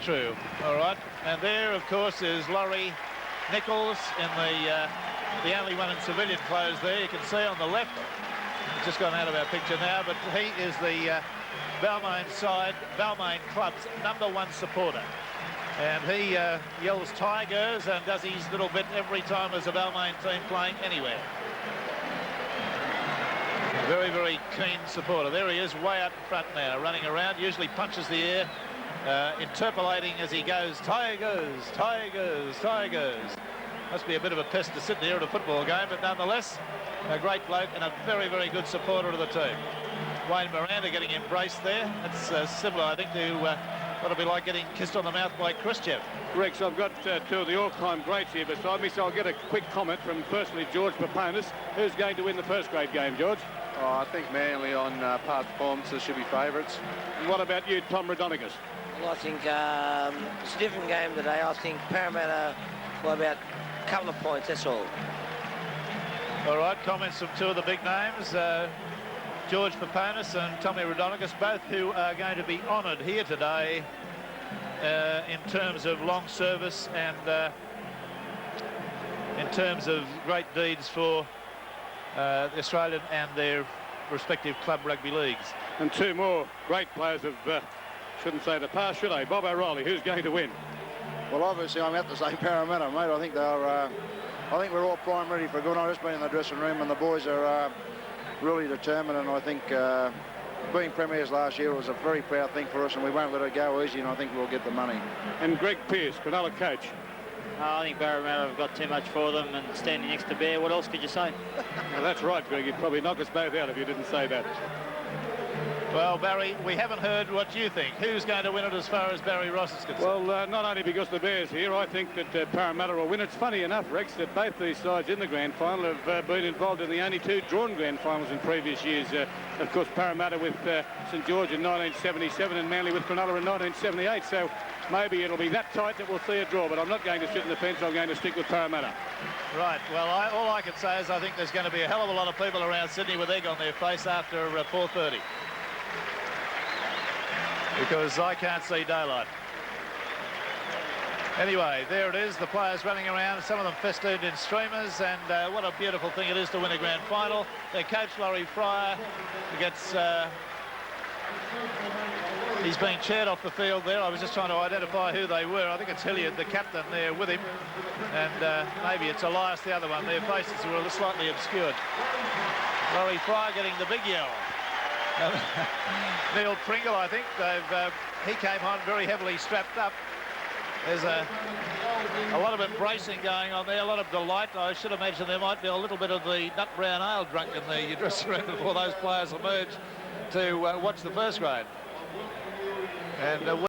true. All right. And there, of course, is Laurie Nichols in the only one in civilian clothes there. You can see on the left. He's just gone out of our picture now, but he is the Balmain side, Balmain club's #1 supporter. And he yells Tigers and does his little bit every time there's a Balmain team playing anywhere. Very, very keen supporter. There he is, way out in front now, running around, usually punches the air, interpolating as he goes, Tigers, Tigers, Tigers. Must be a bit of a pest to sit there at a football game, but nonetheless, a great bloke and a very, very good supporter of the team. Wayne Miranda getting embraced there. That's similar, I think, to what it'll be like getting kissed on the mouth by Khrushchev. Rex, I've got two of the all-time greats here beside me, so I'll get a quick comment from, firstly, George Paponis. Who's going to win the first grade game, George? Oh, I think Manly on past performances should be favourites. And what about you, Tom Rodonigas? Well, I think it's a different game today. I think Parramatta by about a couple of points, that's all. All right, comments from two of the big names, George Paponis and Tommy Rodonigas, both who are going to be honoured here today in terms of long service and in terms of great deeds for the Australian and their respective club rugby leagues. And two more great players of, shouldn't say the past, should I? Bob O'Reilly, who's going to win? Well, obviously, I'm at the same Parramatta, mate. I think they're. I think we're all prime ready for good. I've just been in the dressing room, and the boys are really determined. And I think being premiers last year was a very proud thing for us, and we won't let it go easy. And I think we'll get the money. And Greg Pearce, Cronulla coach. I think Parramatta have got too much for them, and standing next to Bear, what else could you say? Well, that's right, Greg. You'd probably knock us both out if you didn't say that. Well, Barry, we haven't heard what you think. Who's going to win it as far as Barry Ross is concerned? Well, not only because the Bears here, I think that Parramatta will win. It's funny enough, Rex, that both these sides in the grand final have been involved in the only two drawn grand finals in previous years. Of course, Parramatta with St George in 1977 and Manly with Cronulla in 1978. So maybe it'll be that tight that we'll see a draw, but I'm not going to sit in the fence. I'm going to stick with Parramatta. Right. Well, all I can say is I think there's going to be a hell of a lot of people around Sydney with egg on their face after 4:30. Because I can't see daylight. Anyway, there it is, the players running around, some of them festooned in streamers, and what a beautiful thing it is to win a grand final. Their coach, Laurie Fryer, gets... he's being cheered off the field there. I was just trying to identify who they were. I think it's Hilliard, the captain, there with him. And maybe it's Elias, the other one. Their faces were slightly obscured. Laurie Fryer getting the big yell. Neil Pringle, I think, he came on very heavily strapped up. There's a lot of embracing going on there, a lot of delight. I should imagine there might be a little bit of the nut brown ale drunk in the dressing room before those players emerge to watch the first grade. And